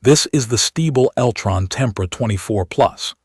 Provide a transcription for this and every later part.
This is the Stiebel Eltron Tempra 24 Plus.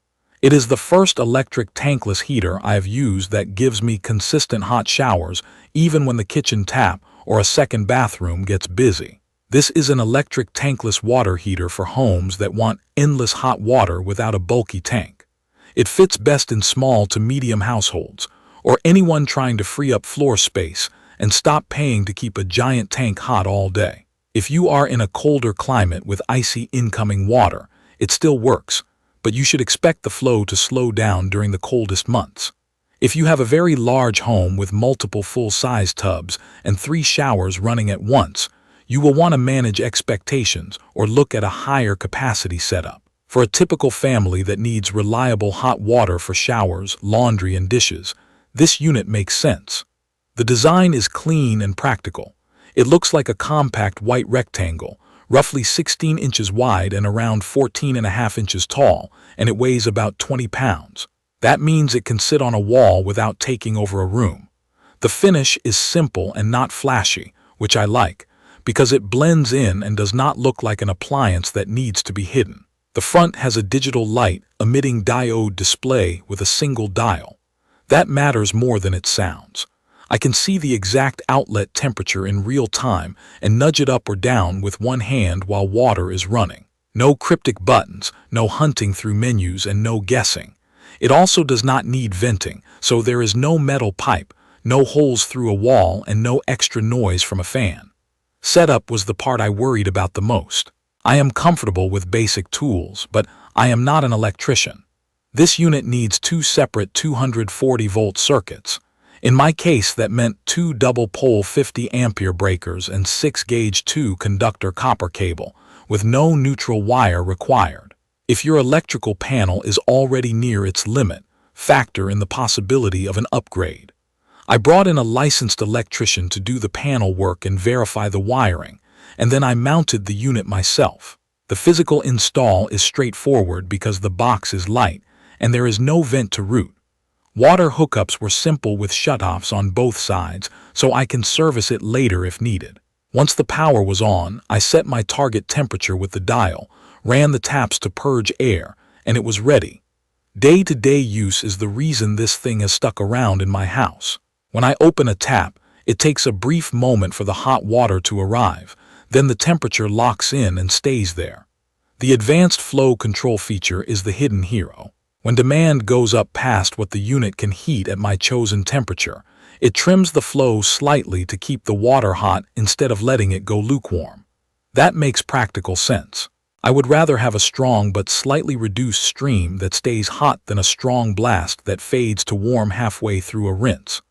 It is the first electric tankless heater I have used that gives me consistent hot showers even when the kitchen tap or a second bathroom gets busy. This is an electric tankless water heater for homes that want endless hot water without a bulky tank. It fits best in small to medium households, or anyone trying to free up floor space and stop paying to keep a giant tank hot all day. If you are in a colder climate with icy incoming water, it still works, but you should expect the flow to slow down during the coldest months. If you have a very large home with multiple full-size tubs and 3 showers running at once, you will want to manage expectations or look at a higher capacity setup. For a typical family that needs reliable hot water for showers, laundry, and dishes, this unit makes sense. The design is clean and practical. It looks like a compact white rectangle, roughly 16 inches wide and around 14.5 inches tall, and it weighs about 20 pounds. That means it can sit on a wall without taking over a room. The finish is simple and not flashy, which I like, because it blends in and does not look like an appliance that needs to be hidden. The front has a digital light emitting diode display with a single dial. That matters more than it sounds. I can see the exact outlet temperature in real time and nudge it up or down with one hand while water is running. No cryptic buttons, no hunting through menus, and no guessing. It also does not need venting, so there is no metal pipe, no holes through a wall, and no extra noise from a fan. Setup was the part I worried about the most. I am comfortable with basic tools, but I am not an electrician. This unit needs 2 separate 240-volt circuits. In my case, that meant 2 double-pole 50-ampere breakers and 6-gauge 2-conductor copper cable, with no neutral wire required. If your electrical panel is already near its limit, factor in the possibility of an upgrade. I brought in a licensed electrician to do the panel work and verify the wiring, and then I mounted the unit myself. The physical install is straightforward because the box is light, and there is no vent to route. Water hookups were simple with shutoffs on both sides, so I can service it later if needed. Once the power was on, I set my target temperature with the dial, ran the taps to purge air, and it was ready. Day-to-day use is the reason this thing has stuck around in my house. When I open a tap, it takes a brief moment for the hot water to arrive, then the temperature locks in and stays there. The advanced flow control feature is the hidden hero. When demand goes up past what the unit can heat at my chosen temperature, it trims the flow slightly to keep the water hot instead of letting it go lukewarm. That makes practical sense. I would rather have a strong but slightly reduced stream that stays hot than a strong blast that fades to warm halfway through a rinse.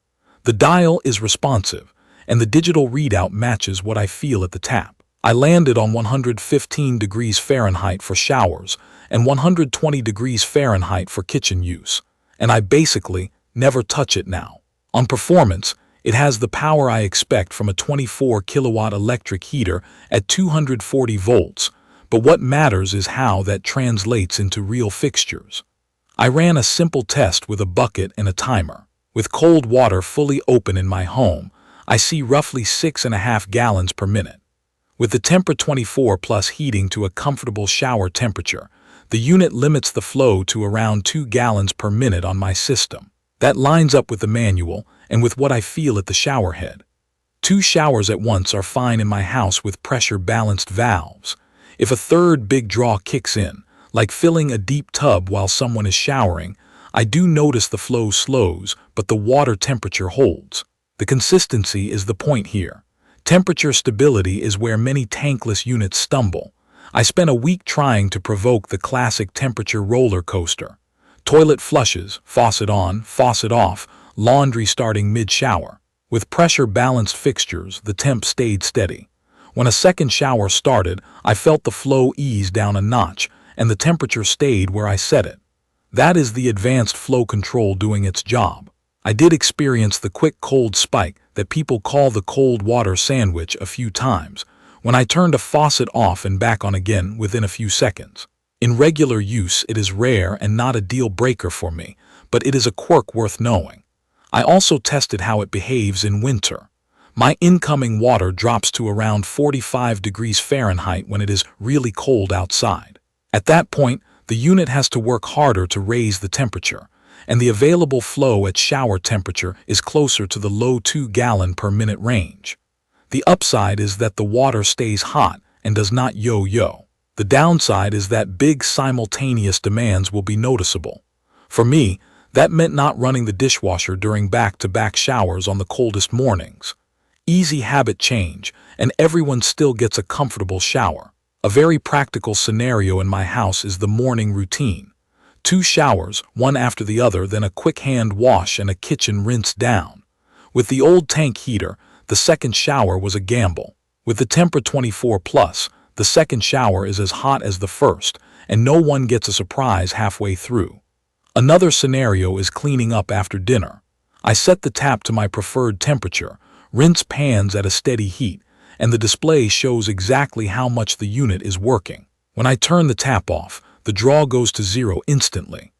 The dial is responsive, and the digital readout matches what I feel at the tap. I landed on 115 degrees Fahrenheit for showers and 120 degrees Fahrenheit for kitchen use, and I basically never touch it now. On performance, it has the power I expect from a 24 kilowatt electric heater at 240 volts, but what matters is how that translates into real fixtures. I ran a simple test with a bucket and a timer. With cold water fully open in my home, I see roughly 6.5 gallons per minute. With the Tempra 24 Plus heating to a comfortable shower temperature, the unit limits the flow to around 2 gallons per minute on my system. That lines up with the manual and with what I feel at the shower head. 2 showers at once are fine in my house with pressure-balanced valves. If a third big draw kicks in, like filling a deep tub while someone is showering, I do notice the flow slows, but the water temperature holds. The consistency is the point here. Temperature stability is where many tankless units stumble. I spent a week trying to provoke the classic temperature roller coaster. Toilet flushes, faucet on, faucet off, laundry starting mid-shower. With pressure-balanced fixtures, the temp stayed steady. When a second shower started, I felt the flow ease down a notch, and the temperature stayed where I set it. That is the advanced flow control doing its job. I did experience the quick cold spike that people call the cold water sandwich a few times, when I turned a faucet off and back on again within a few seconds. In regular use, it is rare and not a deal breaker for me, but it is a quirk worth knowing. I also tested how it behaves in winter. My incoming water drops to around 45 degrees Fahrenheit when it is really cold outside. At that point, the unit has to work harder to raise the temperature, and the available flow at shower temperature is closer to the low 2-gallon per minute range. The upside is that the water stays hot and does not yo-yo. The downside is that big simultaneous demands will be noticeable. For me, that meant not running the dishwasher during back-to-back showers on the coldest mornings. Easy habit change, and everyone still gets a comfortable shower. A very practical scenario in my house is the morning routine. 2 showers, one after the other, then a quick hand wash and a kitchen rinse down. With the old tank heater, the second shower was a gamble. With the Tempra 24 Plus, the second shower is as hot as the first, and no one gets a surprise halfway through. Another scenario is cleaning up after dinner. I set the tap to my preferred temperature, rinse pans at a steady heat, and the display shows exactly how much the unit is working. When I turn the tap off, the draw goes to 0 instantly.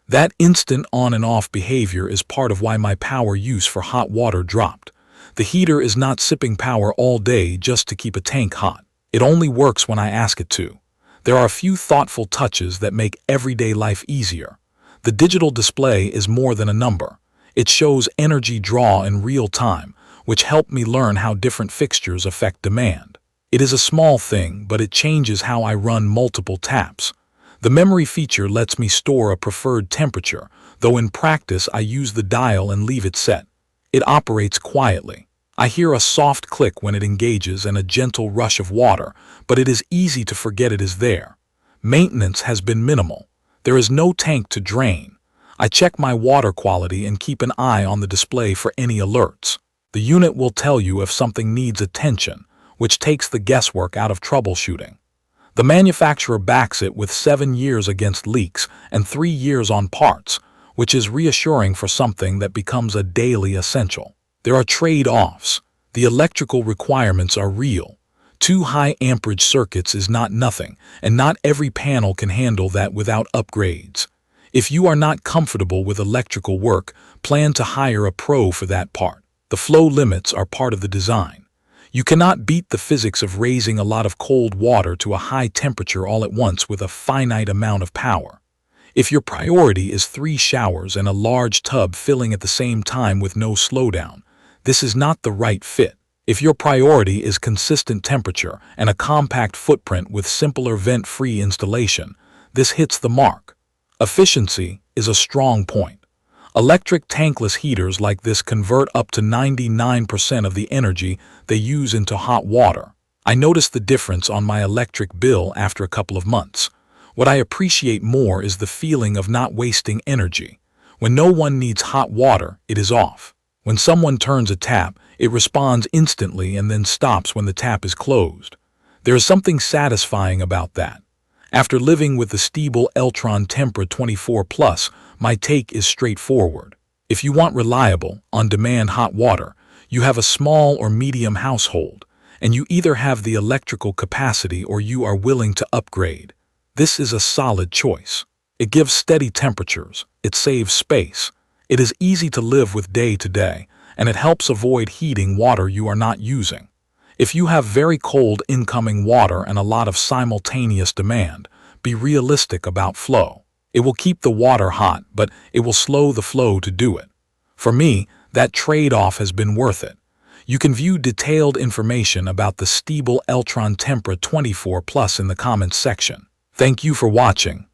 That instant on and off behavior is part of why my power use for hot water dropped. The heater is not sipping power all day just to keep a tank hot. It only works when I ask it to. There are a few thoughtful touches that make everyday life easier. The digital display is more than a number. It shows energy draw in real time, which helped me learn how different fixtures affect demand. It is a small thing, but it changes how I run multiple taps. The memory feature lets me store a preferred temperature, though in practice I use the dial and leave it set. It operates quietly. I hear a soft click when it engages and a gentle rush of water, but it is easy to forget it is there. Maintenance has been minimal. There is no tank to drain. I check my water quality and keep an eye on the display for any alerts. The unit will tell you if something needs attention, which takes the guesswork out of troubleshooting. The manufacturer backs it with 7 years against leaks and 3 years on parts, which is reassuring for something that becomes a daily essential. There are trade-offs. The electrical requirements are real. 2 high amperage circuits is not nothing, and not every panel can handle that without upgrades. If you are not comfortable with electrical work, plan to hire a pro for that part. The flow limits are part of the design. You cannot beat the physics of raising a lot of cold water to a high temperature all at once with a finite amount of power. If your priority is 3 showers and a large tub filling at the same time with no slowdown, this is not the right fit. If your priority is consistent temperature and a compact footprint with simpler vent-free installation, this hits the mark. Efficiency is a strong point. Electric tankless heaters like this convert up to 99% of the energy they use into hot water. I noticed the difference on my electric bill after a couple of months. What I appreciate more is the feeling of not wasting energy. When no one needs hot water, it is off. When someone turns a tap, it responds instantly and then stops when the tap is closed. There is something satisfying about that. After living with the Stiebel Eltron Tempra 24 Plus, my take is straightforward. If you want reliable, on-demand hot water, you have a small or medium household, and you either have the electrical capacity or you are willing to upgrade. This is a solid choice. It gives steady temperatures, it saves space, it is easy to live with day to day, and it helps avoid heating water you are not using. If you have very cold incoming water and a lot of simultaneous demand, be realistic about flow. It will keep the water hot, but it will slow the flow to do it. For me, that trade-off has been worth it. You can view detailed information about the Stiebel Eltron Tempra 24 Plus in the comments section. Thank you for watching.